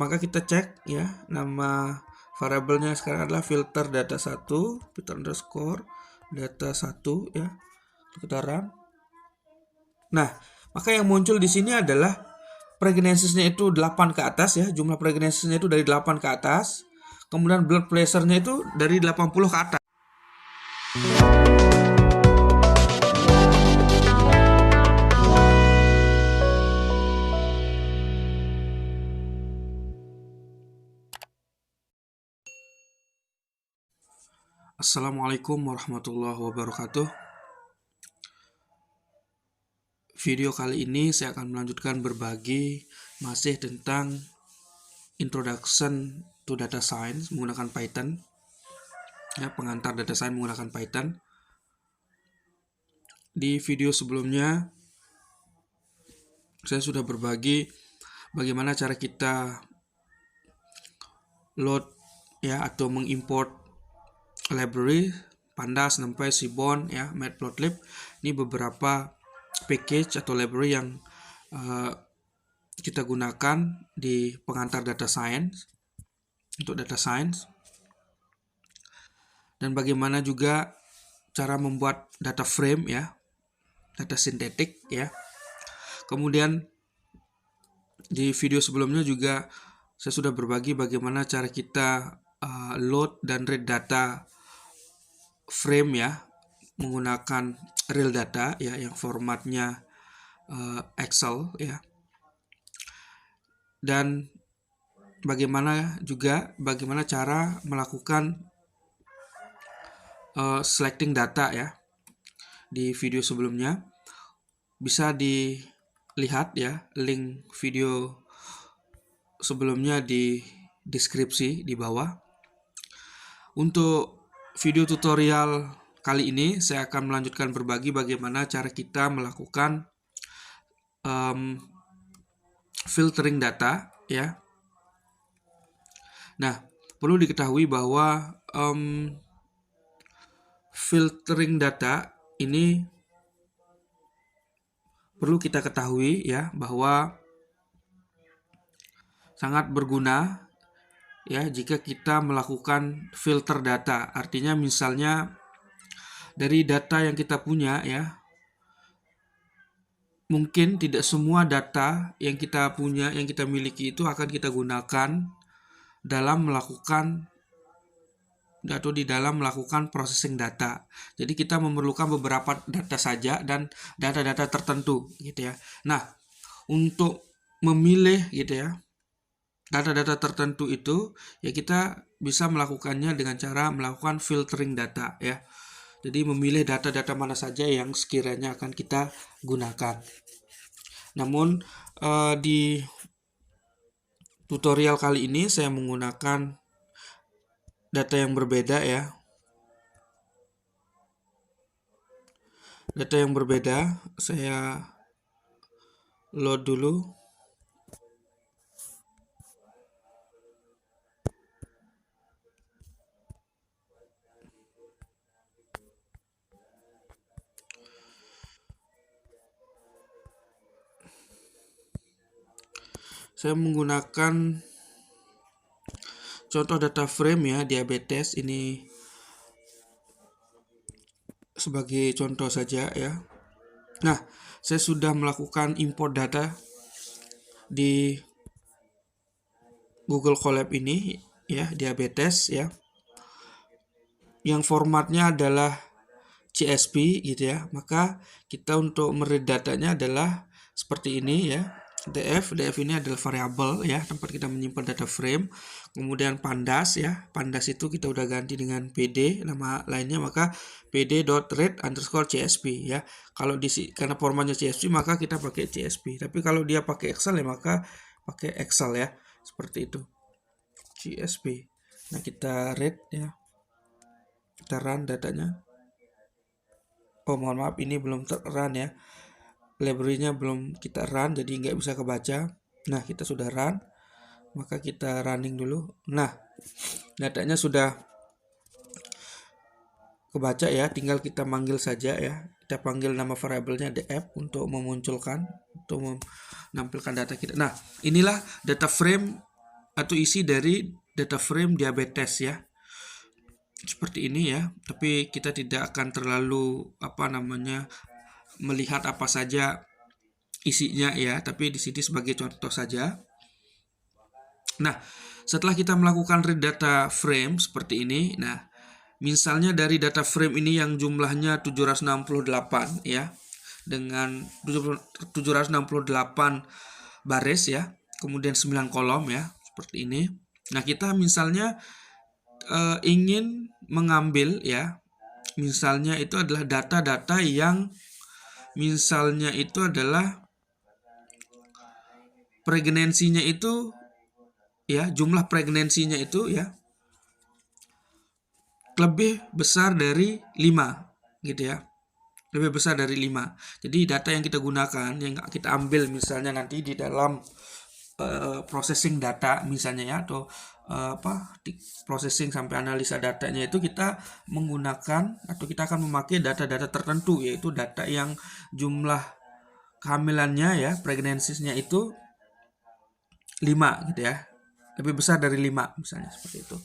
maka kita cek ya, nama variabelnya sekarang adalah filter data 1, filter underscore data 1 ya. Kita run. Nah, maka yang muncul di sini adalah pregnancies-nya itu 8 ke atas ya, jumlah pregnancies-nya itu dari 8 ke atas. Kemudian blood pressure-nya itu dari 80 ke atas. Assalamualaikum warahmatullahi wabarakatuh. Video kali ini saya akan melanjutkan berbagi masih tentang Introduction to Data Science menggunakan Python. Ya, pengantar data science menggunakan Python. Di video sebelumnya saya sudah berbagi bagaimana cara kita load ya atau mengimport library Pandas, NumPy, Seaborn, ya, Matplotlib. Ini beberapa package atau library yang kita gunakan di pengantar data science untuk data science. Dan bagaimana juga cara membuat data frame ya, data sintetik ya. Kemudian di video sebelumnya juga saya sudah berbagi bagaimana cara kita load dan read data frame ya menggunakan real data ya yang formatnya Excel ya, dan bagaimana cara melakukan selecting data ya. Di video sebelumnya bisa dilihat ya link video sebelumnya di deskripsi di bawah. Untuk video tutorial kali ini saya akan melanjutkan berbagi bagaimana cara kita melakukan filtering data ya. Nah, perlu diketahui bahwa filtering data ini perlu kita ketahui ya bahwa sangat berguna ya jika kita melakukan filter data. Artinya misalnya dari data yang kita punya ya, mungkin tidak semua data yang kita punya, yang kita miliki itu akan kita gunakan dalam melakukan processing data. Jadi kita memerlukan beberapa data saja dan data-data tertentu gitu ya. Nah, untuk memilih gitu ya data-data tertentu itu ya kita bisa melakukannya dengan cara melakukan filtering data ya. Jadi memilih data-data mana saja yang sekiranya akan kita gunakan. Namun di tutorial kali ini saya menggunakan data yang berbeda ya. Data yang berbeda, saya load dulu. Saya menggunakan contoh data frame ya, diabetes ini sebagai contoh saja ya. Nah, saya sudah melakukan import data di Google Colab ini ya, diabetes ya. Yang formatnya adalah CSV gitu ya. Maka kita untuk meread datanya adalah seperti ini ya. df ini adalah variabel ya, tempat kita menyimpan data frame. Kemudian pandas ya, pandas itu kita udah ganti dengan pd nama lainnya, maka pd.read_csv ya. Kalau karena formatnya csv maka kita pakai csv, tapi kalau dia pakai excel ya maka pakai excel ya, seperti itu csv. Nah, kita read ya, kita run datanya. Oh, mohon maaf, ini belum run ya, library-nya belum kita run, jadi nggak bisa kebaca. Nah, kita sudah run, maka kita running dulu. Nah, datanya sudah kebaca ya, tinggal kita manggil saja ya. Kita panggil nama variabelnya df untuk memunculkan, untuk menampilkan data kita. Nah, inilah data frame atau isi dari data frame diabetes ya. Seperti ini ya, tapi kita tidak akan terlalu melihat apa saja isinya ya, tapi di sini sebagai contoh saja. Nah, setelah kita melakukan read data frame seperti ini, nah misalnya dari data frame ini yang jumlahnya 768 ya, dengan 768 baris ya, kemudian 9 kolom ya, seperti ini. Nah, kita misalnya ingin mengambil ya, misalnya itu adalah data-data yang misalnya itu adalah pregnancy-nya itu ya, jumlah pregnancy-nya itu ya lebih besar dari 5 gitu ya. Lebih besar dari 5. Jadi data yang kita gunakan, yang kita ambil misalnya nanti di dalam processing data misalnya ya, atau processing sampai analisa datanya itu kita menggunakan atau kita akan memakai data-data tertentu, yaitu data yang jumlah kehamilannya ya, pregnancy-nya itu 5 gitu ya. Lebih besar dari 5 misalnya seperti itu.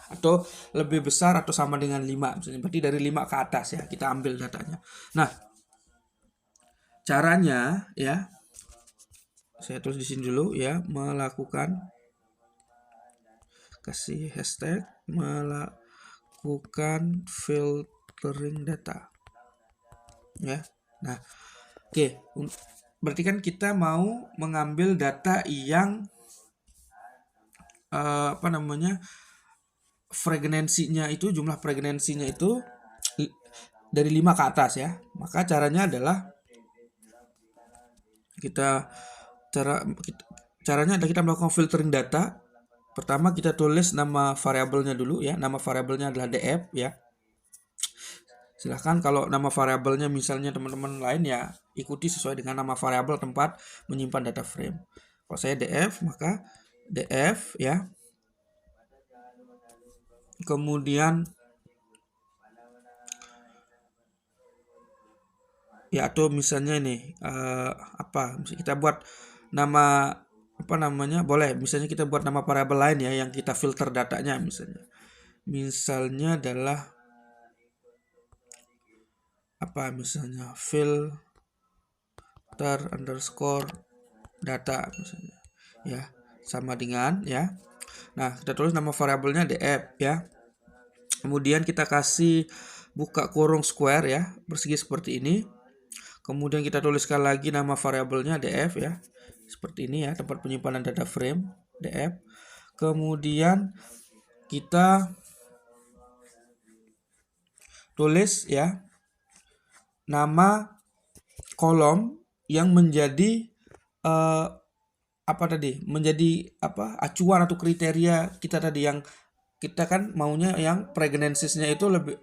Atau lebih besar atau sama dengan 5 misalnya, berarti dari 5 ke atas ya, kita ambil datanya. Nah, caranya ya, saya tulis di sini dulu ya, kasih hashtag melakukan filtering data ya. Nah, oke, berarti kan kita mau mengambil data yang pregnancy-nya itu, jumlah pregnancy-nya itu dari 5 ke atas ya. Maka caranya adalah caranya adalah kita melakukan filtering data. Pertama kita tulis nama variabelnya dulu ya. Nama variabelnya adalah df ya. Silahkan kalau nama variabelnya misalnya teman-teman lain ya, ikuti sesuai dengan nama variabel tempat menyimpan data frame. Kalau saya df, maka df ya. Kemudian ya, atau misalnya ini kita buat nama boleh misalnya kita buat nama variabel lain ya yang kita filter datanya, misalnya adalah misalnya filter underscore data misalnya ya, sama dengan ya. Nah, kita tulis nama variabelnya df ya, kemudian kita kasih buka kurung square ya, bersegi seperti ini. Kemudian kita tuliskan lagi nama variabelnya df ya, seperti ini ya, tempat penyimpanan data frame df. Kemudian kita tulis ya nama kolom yang menjadi acuan atau kriteria kita tadi, yang kita kan maunya yang pregnancy-nya itu lebih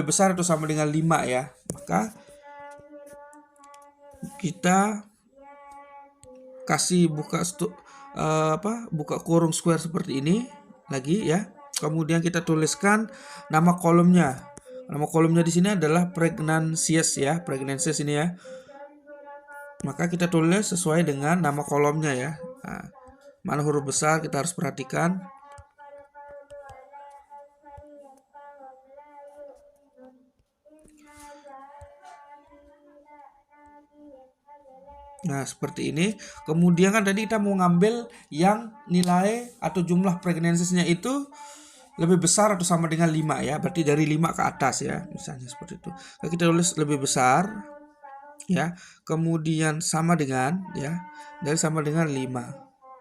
besar atau sama dengan 5 ya. Maka kita kasih buka kurung square seperti ini lagi ya. Kemudian kita tuliskan nama kolomnya. Nama kolomnya di sini adalah pregnancies ya, pregnancies ini ya. Maka kita tulis sesuai dengan nama kolomnya ya. Nah, mana huruf besar kita harus perhatikan. Nah, seperti ini. Kemudian kan tadi kita mau ngambil yang nilai atau jumlah pregnancies-nya itu lebih besar atau sama dengan 5 ya. Berarti dari 5 ke atas ya, misalnya seperti itu. Nah, kita tulis lebih besar ya. Kemudian sama dengan ya, dari sama dengan 5.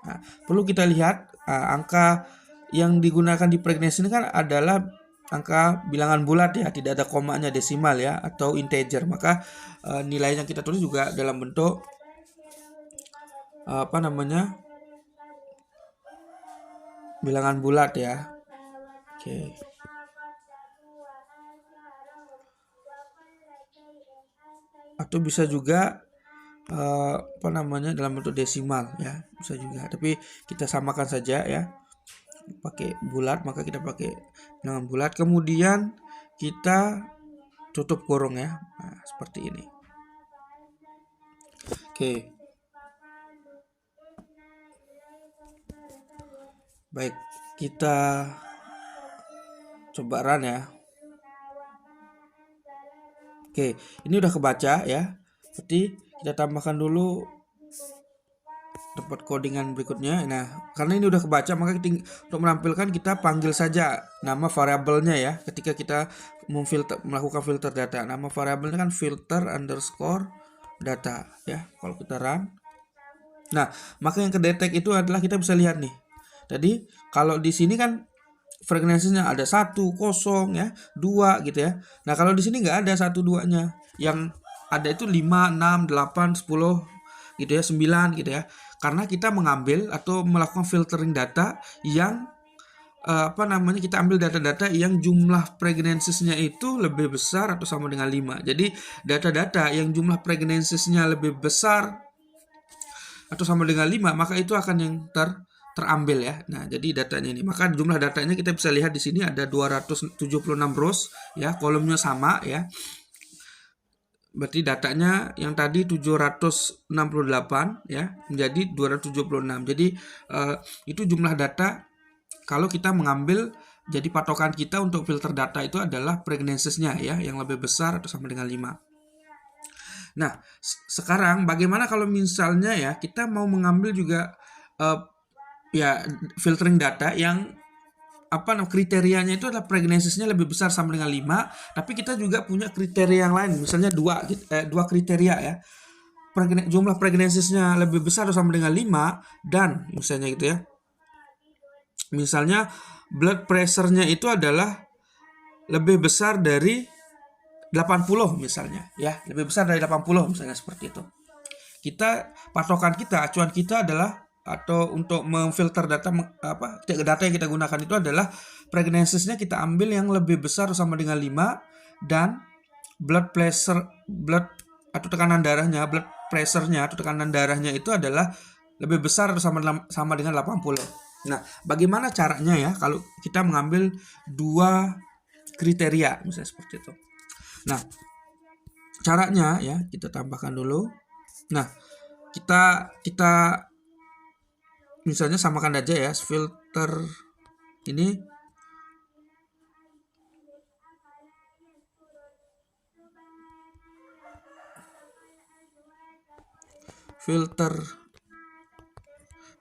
Nah, perlu kita lihat angka yang digunakan di pregnancy ini kan adalah angka bilangan bulat ya, tidak ada komanya, desimal ya, atau integer. Maka nilai yang kita tulis juga dalam bentuk bilangan bulat ya. Oke. Atau bisa juga dalam bentuk desimal ya, bisa juga. Tapi kita samakan saja ya, pakai bulat, maka kita pakai bilangan bulat. Kemudian kita tutup kurung ya. Nah, seperti ini. Oke. Baik, kita coba run ya. Oke, ini udah kebaca ya. Berarti kita tambahkan dulu tempat codingan berikutnya. Nah, karena ini udah kebaca, maka untuk menampilkan kita panggil saja nama variabelnya ya. Ketika kita melakukan filter data, nama variabelnya kan filter underscore data ya. Kalau kita run, nah maka yang kedetek itu adalah kita bisa lihat nih. Tadi kalau di sini kan frekuensinya ada 1, 0 ya, 2 gitu ya. Nah, kalau di sini nggak ada 1, 2-nya. Yang ada itu 5, 6, 8, 10 gitu ya, 9 gitu ya. Karena kita mengambil atau melakukan filtering data yang kita ambil data-data yang jumlah pregnancies-nya itu lebih besar atau sama dengan 5. Jadi data-data yang jumlah pregnancies-nya lebih besar atau sama dengan 5, maka itu akan yang terambil ya. Nah, jadi datanya ini. Maka jumlah datanya kita bisa lihat di sini ada 276 rows ya, kolomnya sama ya. Berarti datanya yang tadi 768 ya menjadi 276. Jadi itu jumlah data kalau kita mengambil, jadi patokan kita untuk filter data itu adalah pregnancies-nya ya, yang lebih besar atau sama dengan 5. Nah, sekarang bagaimana kalau misalnya ya kita mau mengambil juga ya filtering data yang kriterianya itu adalah pregnancies-nya lebih besar sama dengan 5, tapi kita juga punya kriteria yang lain, misalnya dua kriteria ya. Jumlah pregnancies-nya lebih besar atau sama dengan 5 dan misalnya gitu ya. Misalnya blood pressure-nya itu adalah lebih besar dari 80 misalnya ya, lebih besar dari 80 misalnya seperti itu. Patokan kita, acuan kita adalah atau untuk memfilter data yang kita gunakan itu adalah pregnancies-nya kita ambil yang lebih besar sama dengan 5 dan blood atau tekanan darahnya, blood pressure-nya atau tekanan darahnya itu adalah lebih besar atau sama dengan 80. Nah, bagaimana caranya ya kalau kita mengambil dua kriteria misalnya seperti itu. Nah, caranya ya kita tambahkan dulu. Nah, kita misalnya samakan aja ya filter ini filter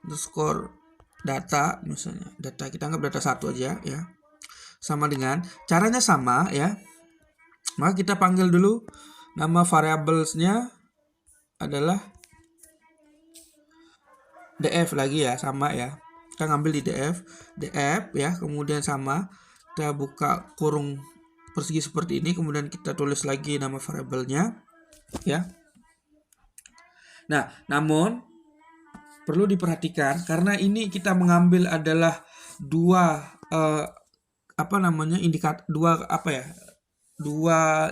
underscore data, misalnya data kita anggap data 1 aja ya, sama dengan caranya sama ya. Maka kita panggil dulu nama variablesnya adalah df lagi ya, sama ya, kita ngambil di df ya, kemudian sama kita buka kurung persegi seperti ini, kemudian kita tulis lagi nama variabelnya ya. Nah, namun perlu diperhatikan karena ini kita mengambil adalah dua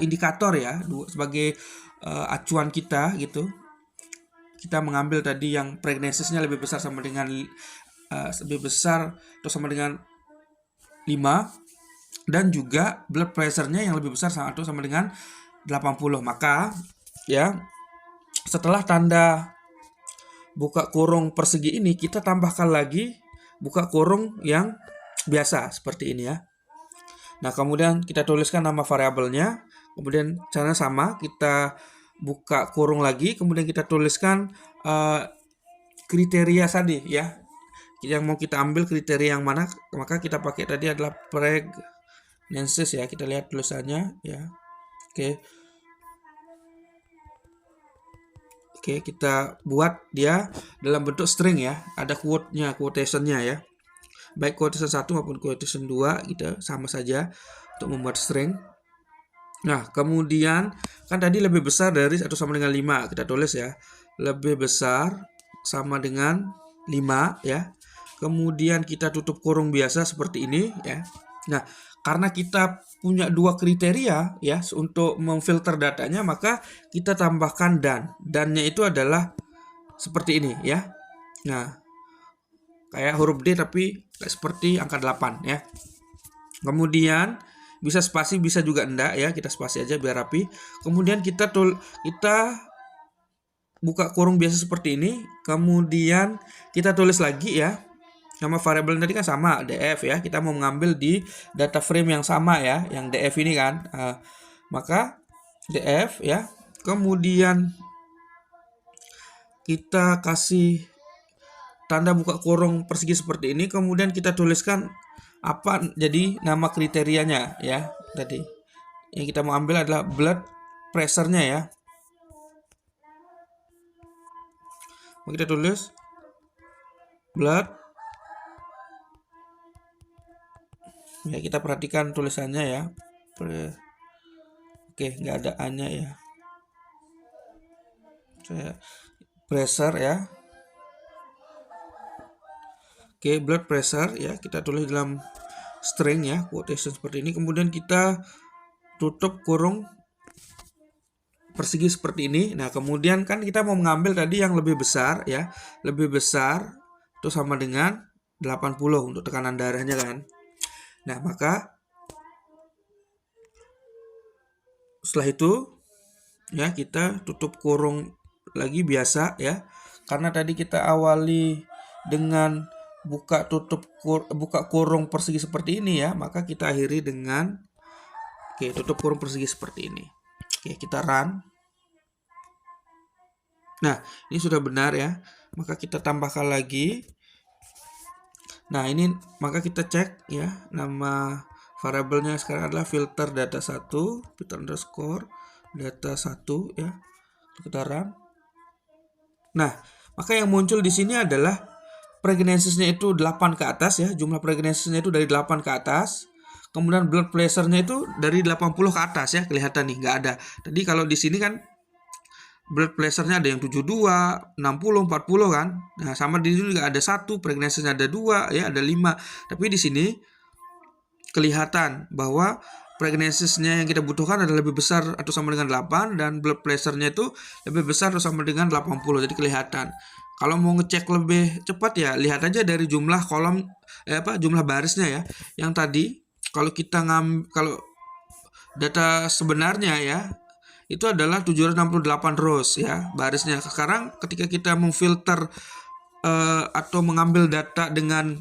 indikator ya, sebagai acuan kita gitu. Kita mengambil tadi yang pregnancies-nya lebih besar sama dengan lebih besar atau sama dengan 5 dan juga blood pressure-nya yang lebih besar atau sama dengan 80. Maka ya setelah tanda buka kurung persegi ini kita tambahkan lagi buka kurung yang biasa seperti ini ya. Nah, kemudian kita tuliskan nama variabelnya, kemudian cara sama kita buka kurung lagi, kemudian kita tuliskan kriteria tadi ya, yang mau kita ambil kriteria yang mana, maka kita pakai tadi adalah pregnancies ya. Kita lihat tulisannya ya. Oke, kita buat dia dalam bentuk string ya, ada quote-nya, quotation-nya ya. Baik quotation 1 maupun quotation 2 gitu, sama saja untuk membuat string. Nah, kemudian kan tadi lebih besar dari atau sama dengan 5, kita tulis ya, lebih besar sama dengan 5 ya. Kemudian kita tutup kurung biasa seperti ini ya. Nah, karena kita punya dua kriteria ya untuk memfilter datanya, maka kita tambahkan dan-nya itu adalah seperti ini ya. Nah, kayak huruf D tapi seperti angka 8 ya. Kemudian bisa spasi, bisa juga enggak ya, kita spasi aja biar rapi. Kemudian kita buka kurung biasa seperti ini, kemudian kita tulis lagi ya Nama variabel tadi kan sama, df ya. Kita mau mengambil di data frame yang sama ya, yang df ini kan. Maka df ya. Kemudian kita kasih tanda buka kurung persegi seperti ini. Kemudian kita tuliskan apa jadi nama kriterianya ya tadi. Yang kita mau ambil adalah blood pressure-nya ya. Kita tulis blood. Ya, kita perhatikan tulisannya ya. Oke, nggak ada A-nya ya. Pressure ya. Oke, blood pressure ya. Kita tulis dalam string ya, quotation seperti ini. Kemudian kita tutup kurung persegi seperti ini. Nah, kemudian kan kita mau mengambil tadi yang lebih besar ya. Lebih besar itu sama dengan 80 untuk tekanan darahnya kan. Nah, maka setelah itu ya kita tutup kurung lagi biasa ya. Karena tadi kita awali dengan buka kurung persegi seperti ini ya, maka kita akhiri dengan tutup kurung persegi seperti ini. Kita run. Nah, ini sudah benar ya. Maka kita tambahkan lagi. Nah, ini maka kita cek ya, nama variabelnya sekarang adalah filter data 1, filter underscore data 1 ya. Kita run. Nah, maka yang muncul di sini adalah pregnancies-nya itu 8 ke atas ya, jumlah pregnancies-nya itu dari 8 ke atas. Kemudian blood pressure-nya itu dari 80 ke atas ya, kelihatan nih nggak ada. Tadi kalau di sini kan blood pressure-nya ada yang 72, 60, 40 kan. Nah, sama di sini juga ada 1, pregnancy-nya ada 2 ya, ada 5. Tapi di sini kelihatan bahwa pregnancies-nya yang kita butuhkan adalah lebih besar atau sama dengan 8 dan blood pressure-nya itu lebih besar atau sama dengan 80. Jadi kelihatan. Kalau mau ngecek lebih cepat ya lihat aja dari jumlah kolom jumlah barisnya ya. Yang tadi kalau kita kalau data sebenarnya ya itu adalah 768 rows ya barisnya. Sekarang ketika kita memfilter atau mengambil data dengan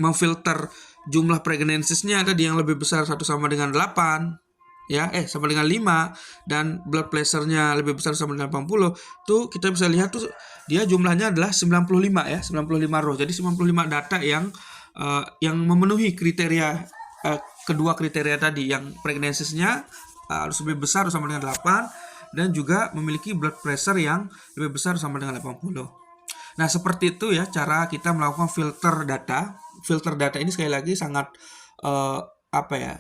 memfilter jumlah pregnancies-nya tadi yang lebih besar satu sama dengan 8 ya, sama dengan 5 dan blood pressure-nya lebih besar sama dengan 80, tuh kita bisa lihat tuh dia jumlahnya adalah 95 ya, 95 row. Jadi 95 data yang memenuhi kriteria kedua kriteria tadi, yang pregnancies-nya harus lebih besar sama dengan 8 dan juga memiliki blood pressure yang lebih besar sama dengan 80. Nah, seperti itu ya cara kita melakukan filter data. Filter data ini sekali lagi sangat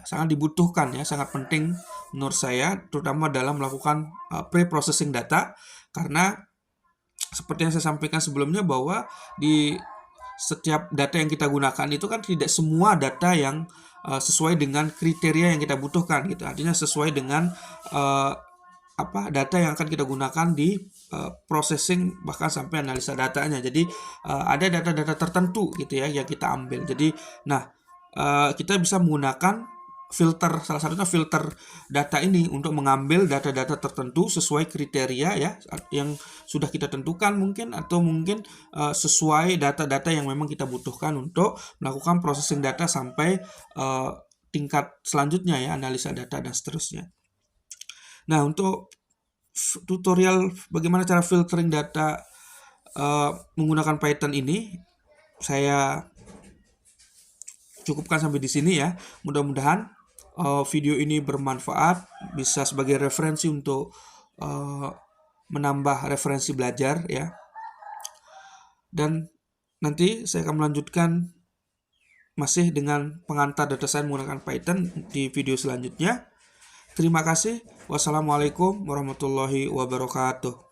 sangat dibutuhkan ya, sangat penting menurut saya, terutama dalam melakukan pre-processing data, karena seperti yang saya sampaikan sebelumnya bahwa di setiap data yang kita gunakan itu kan tidak semua data yang sesuai dengan kriteria yang kita butuhkan gitu. Artinya sesuai dengan data yang akan kita gunakan di processing bahkan sampai analisa datanya. Jadi ada data-data tertentu gitu ya yang kita ambil. Jadi kita bisa menggunakan filter, salah satunya filter data ini untuk mengambil data-data tertentu sesuai kriteria ya yang sudah kita tentukan mungkin, atau mungkin sesuai data-data yang memang kita butuhkan untuk melakukan processing data sampai tingkat selanjutnya ya, analisa data dan seterusnya. Nah, untuk tutorial bagaimana cara filtering data menggunakan Python ini saya cukupkan sampai di sini ya. Mudah-mudahan video ini bermanfaat, bisa sebagai referensi untuk menambah referensi belajar ya. Dan nanti saya akan melanjutkan masih dengan pengantar data science menggunakan Python di video selanjutnya. Terima kasih. Wassalamualaikum warahmatullahi wabarakatuh.